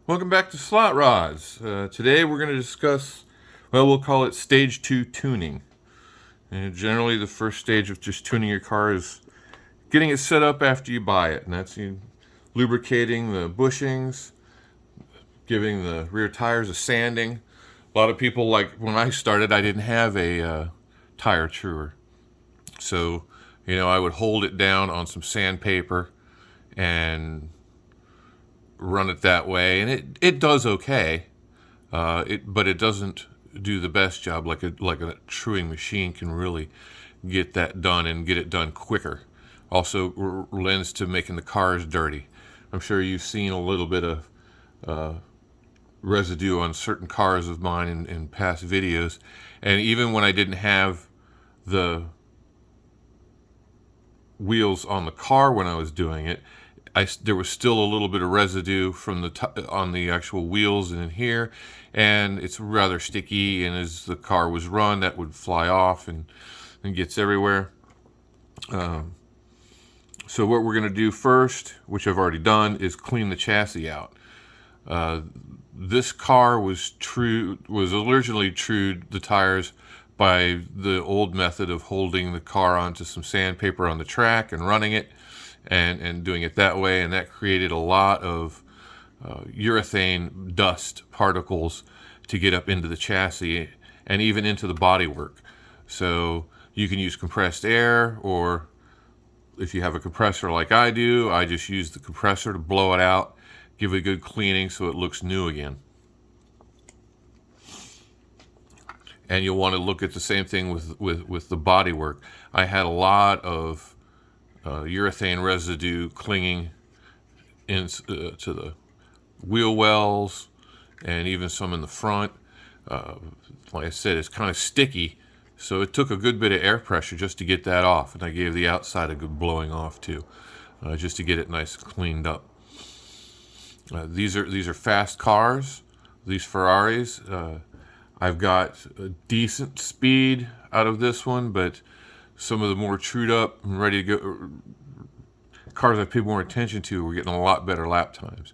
Welcome back to Slot Rods. Today we're going to discuss, well, we'll call it Stage 2 tuning. And generally the first stage of just tuning your car is getting it set up after you buy it. And that's you lubricating the bushings, giving the rear tires a sanding. A lot of people, like when I started, I didn't have a tire truer. So, I would hold it down on some sandpaper and run it that way, and it does okay. But it doesn't do the best job like a truing machine can really get that done and get it done quicker. Also lends to making the cars dirty. I'm sure you've seen a little bit of residue on certain cars of mine in past videos, and even when I didn't have the wheels on the car when I was doing it, there was still a little bit of residue from on the actual wheels and in here, and it's rather sticky, and as the car was run, that would fly off and gets everywhere. So what we're going to do first, which I've already done, is clean the chassis out. This car was originally trued the tires by the old method of holding the car onto some sandpaper on the track and running it and doing it that way, and that created a lot of urethane dust particles to get up into the chassis and even into the bodywork. So you can use compressed air, or if you have a compressor like I do, I just use the compressor to blow it out, give it a good cleaning so it looks new again. And you'll want to look at the same thing with the bodywork. I had a lot of urethane residue clinging to the wheel wells and even some in the front. Like I said, it's kind of sticky, so it took a good bit of air pressure just to get that off, and I gave the outside a good blowing off too, just to get it nice and cleaned up. These are fast cars, these Ferraris. I've got a decent speed out of this one, but some of the more trued up and ready to go cars I pay more attention to, we're getting a lot better lap times.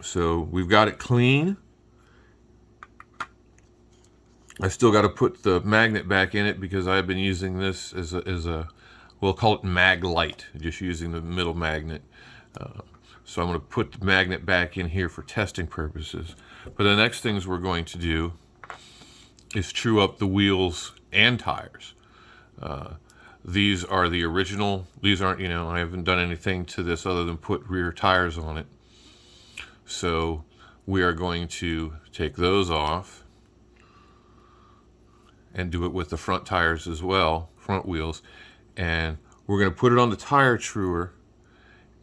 So we've got it clean. I still got to put the magnet back in it because I've been using this as a we'll call it mag light, just using the middle magnet. So I'm going to put the magnet back in here for testing purposes. But the next things we're going to do is true up the wheels and tires. These are the original. These aren't, I haven't done anything to this other than put rear tires on it. So we are going to take those off and do it with the front tires as well, front wheels. And we're going to put it on the tire truer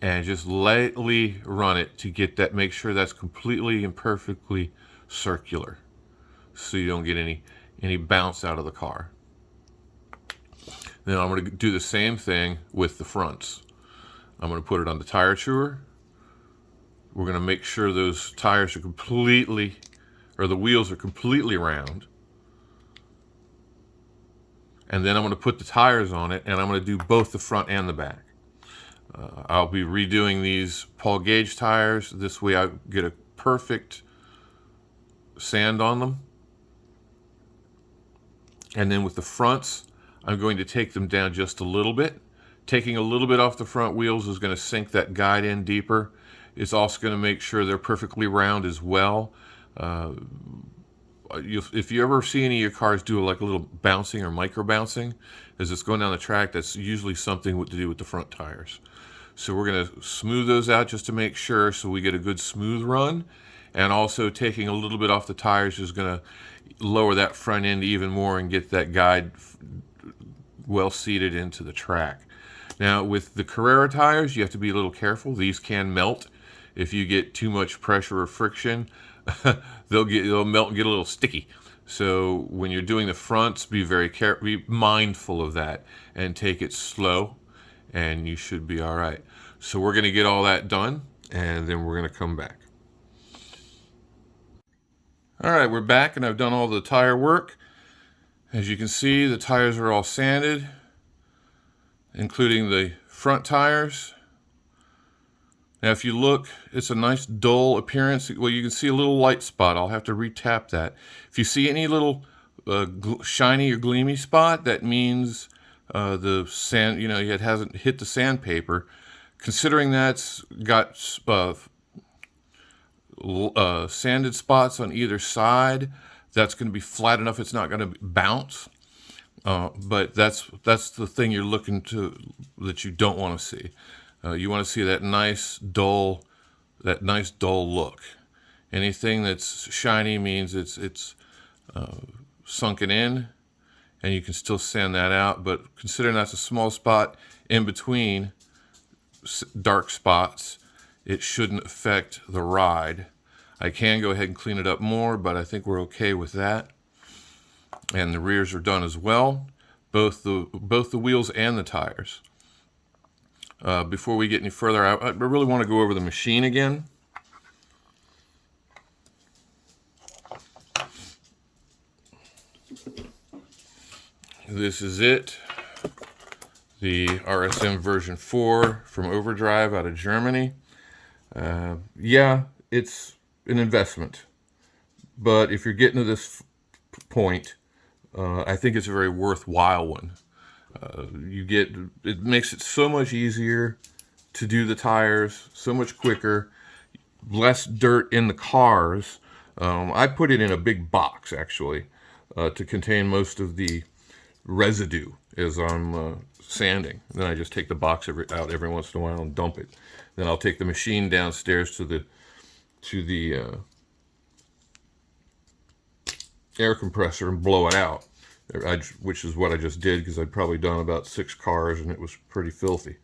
and just lightly run it to get that, make sure that's completely and perfectly circular, so you don't get any bounce out of the car. Then I'm going to do the same thing with the fronts. I'm going to put it on the tire truer. We're going to make sure those tires are the wheels are completely round. And then I'm going to put the tires on it, and I'm going to do both the front and the back. I'll be redoing these Paul Gauge tires. This way I get a perfect sand on them. And then with the fronts, I'm going to take them down just a little bit. Taking a little bit off the front wheels is going to sink that guide in deeper. It's also going to make sure they're perfectly round as well. If you ever see any of your cars do like a little bouncing or micro bouncing as it's going down the track, that's usually something to do with the front tires. So we're going to smooth those out just to make sure, so we get a good smooth run. And also taking a little bit off the tires is going to lower that front end even more and get that guide well seated into the track. Now with the Carrera tires, you have to be a little careful. These can melt if you get too much pressure or friction. they'll melt and get a little sticky. So when you're doing the fronts, be mindful of that and take it slow, and you should be all right. So we're going to get all that done, and then we're going to come back. All right, we're back, and I've done all the tire work. As you can see, the tires are all sanded, including the front tires. Now if you look, it's a nice dull appearance. Well, you can see a little light spot. I'll have to re-tap that. If you see any little shiny or gleamy spot, that means the sand, it hasn't hit the sandpaper. Considering that's got sanded spots on either side, that's going to be flat enough it's not going to bounce. But that's the thing you're looking to, that you don't want to see. You want to see that nice dull look. Anything that's shiny means it's sunken in, and you can still sand that out. But considering that's a small spot in between dark spots, it shouldn't affect the ride. I can go ahead and clean it up more, but I think we're okay with that. And the rears are done as well, both the wheels and the tires. Before we get any further, I really want to go over the machine again. This is it, the RSM version 4 from Overdrive out of Germany. Yeah, it's an investment, but if you're getting to this point, I think it's a very worthwhile one. It makes it so much easier to do the tires, so much quicker, less dirt in the cars. I put it in a big box actually to contain most of the residue as I'm sanding. Then I just take the box out every once in a while and dump it. Then I'll take the machine downstairs to the air compressor and blow it out, which is what I just did, because I'd probably done about 6 cars and it was pretty filthy.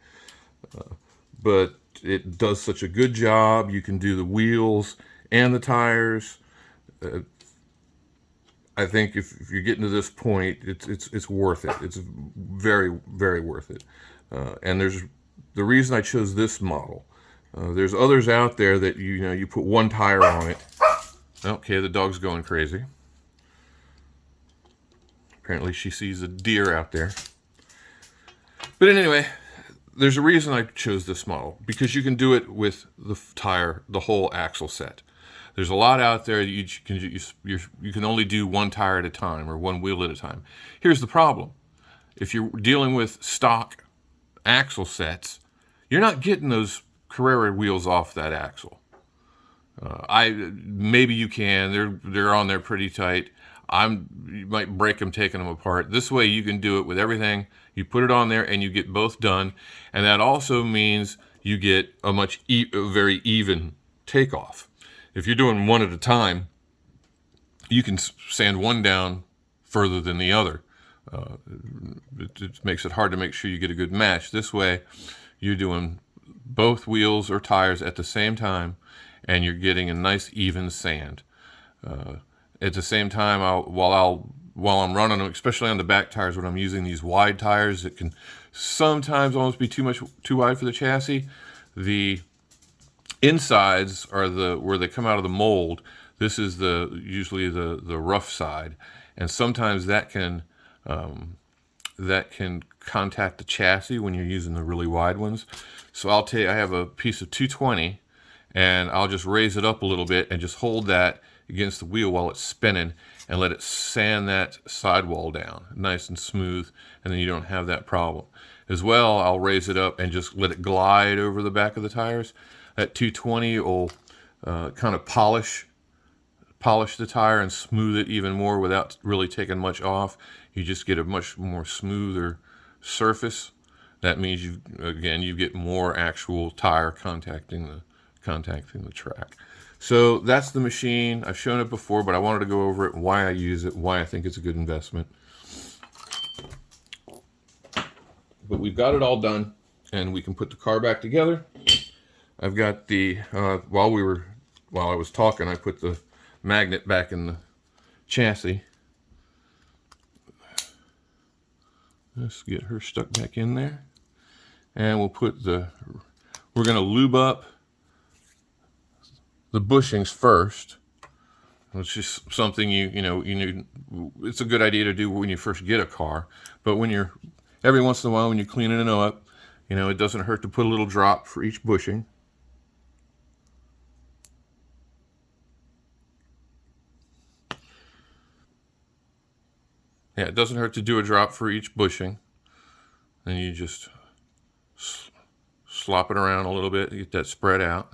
But it does such a good job. You can do the wheels and the tires. I think if you're getting to this point, it's worth it. It's very, very worth it. And there's the reason I chose this model. There's others out there that you put one tire on it. Okay, the dog's going crazy. Apparently she sees a deer out there. But anyway, there's a reason I chose this model, because you can do it with the tire, the whole axle set. There's a lot out there that you can only do one tire at a time or one wheel at a time. Here's the problem. If you're dealing with stock axle sets, you're not getting those Carrera wheels off that axle. Maybe you can. They're on there pretty tight. You might break them taking them apart. This way you can do it with everything. You put it on there and you get both done. And that also means you get a very even takeoff. If you're doing one at a time, you can sand one down further than the other. It makes it hard to make sure you get a good match. This way, you're doing both wheels or tires at the same time, and you're getting a nice even sand. At the same time, while I'm running them, especially on the back tires, when I'm using these wide tires that can sometimes almost be too wide for the chassis, the insides are where they come out of the mold. This is usually the rough side, and sometimes that can contact the chassis when you're using the really wide ones. So I have a piece of 220, and I'll just raise it up a little bit and just hold that against the wheel while it's spinning and let it sand that sidewall down nice and smooth, and then you don't have that problem. As well, I'll raise it up and just let it glide over the back of the tires. That 220 will kind of polish the tire and smooth it even more without really taking much off. You just get a much more smoother surface. That means you get more actual tire contacting the track. So that's the machine. I've shown it before, but I wanted to go over it, why I use it, why I think it's a good investment. But we've got it all done, and we can put the car back together. I've got while I was talking, I put the magnet back in the chassis. Let's get her stuck back in there. And we're going to lube up the bushings first. It's just something it's a good idea to do when you first get a car. But every once in a while when you're cleaning it up, it doesn't hurt to put a little drop for each bushing. Yeah, it doesn't hurt to do a drop for each bushing. Then you just slop it around a little bit to get that spread out.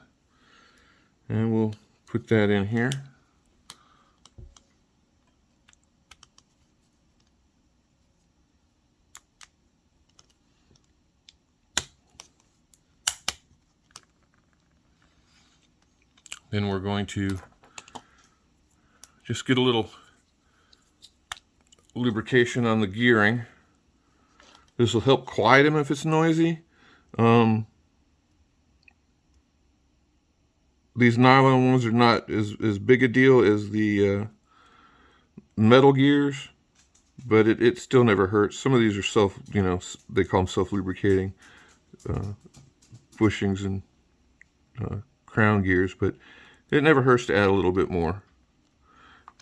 And we'll put that in here. Then we're going to just get a little lubrication on the gearing. This will help quiet them if it's noisy. These nylon ones are not as big a deal as the metal gears, but it still never hurts. Some of these are they call them self-lubricating bushings and crown gears, but it never hurts to add a little bit more.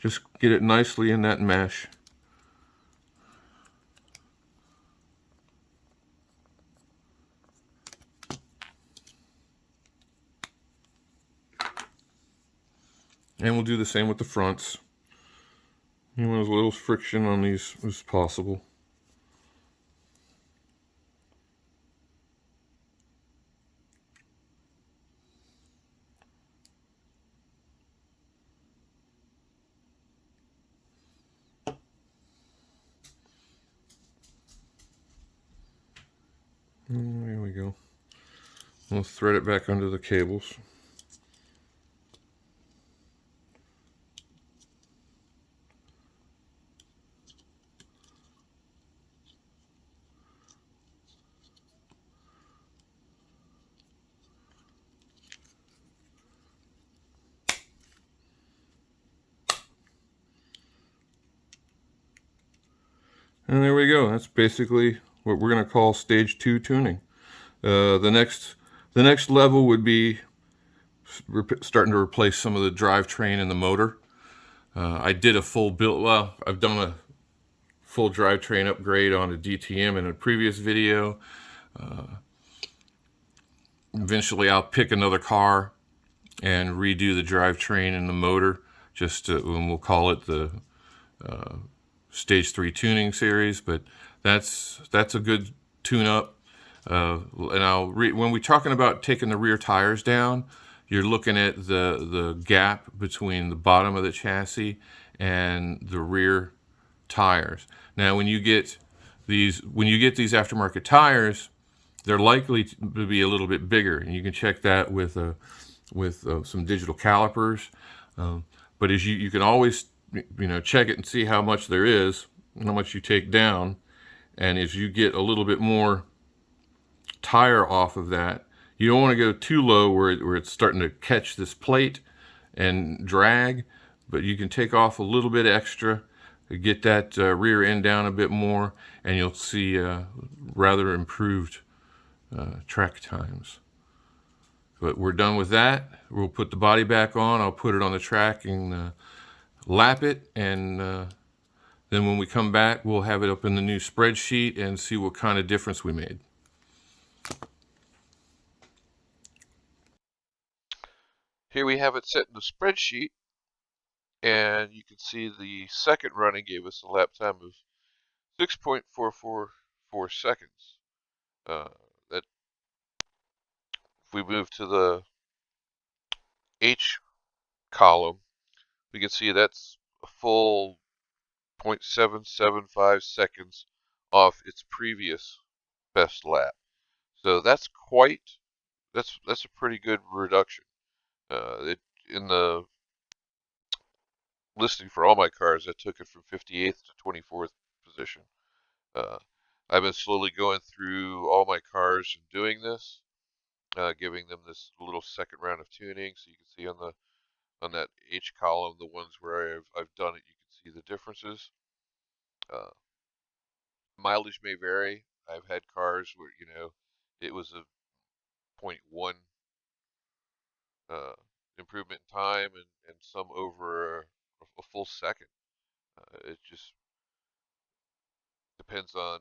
Just get it nicely in that mesh. And we'll do the same with the fronts. You want as little friction on these as possible. There we go. We'll thread it back under the cables. And there we go. That's basically what we're going to call stage 2 tuning. The next level would be starting to replace some of the drivetrain and the motor. I did a full build. Well, I've done a full drivetrain upgrade on a DTM in a previous video. Eventually, I'll pick another car and redo the drivetrain and the motor. And we'll call it the Stage 3 tuning series. But that's a good tune-up. And when we're talking about taking the rear tires down, you're looking at the gap between the bottom of the chassis and the rear tires. Now, when you get these aftermarket tires, they're likely to be a little bit bigger, and you can check that with some digital calipers. But as you can always check it and see how much there is, and how much you take down, and as you get a little bit more tire off of that, you don't want to go too low where it's starting to catch this plate and drag, but you can take off a little bit extra to get that rear end down a bit more, and you'll see rather improved track times. But we're done with that. We'll put the body back on. I'll put it on the track and lap it, and then when we come back, we'll have it up in the new spreadsheet and see what kind of difference we made. Here we have it set in the spreadsheet, and you can see the second running gave us a lap time of 6.444 seconds. That if we move to the H column, we can see that's a full 0.775 seconds off its previous best lap. So that's a pretty good reduction. In the listing for all my cars, I took it from 58th to 24th position. Uh, I've been slowly going through all my cars and doing this, giving them this little second round of tuning. So you can see on that H column, the ones where I've done it, you can see the differences. Uh, Mileage may vary. I've had cars where it was a point 0.1 uh, improvement in time, and some over a full second. It just depends on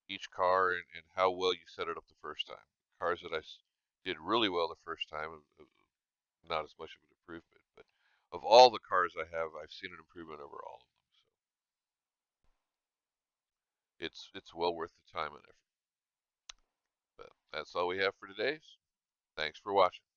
each car and how well you set it up the first time. Cars that did really well the first time, not as much of an improvement. But of all the cars I have, I've seen an improvement over all of them. So it's well worth the time and effort. But that's all we have for today. Thanks for watching.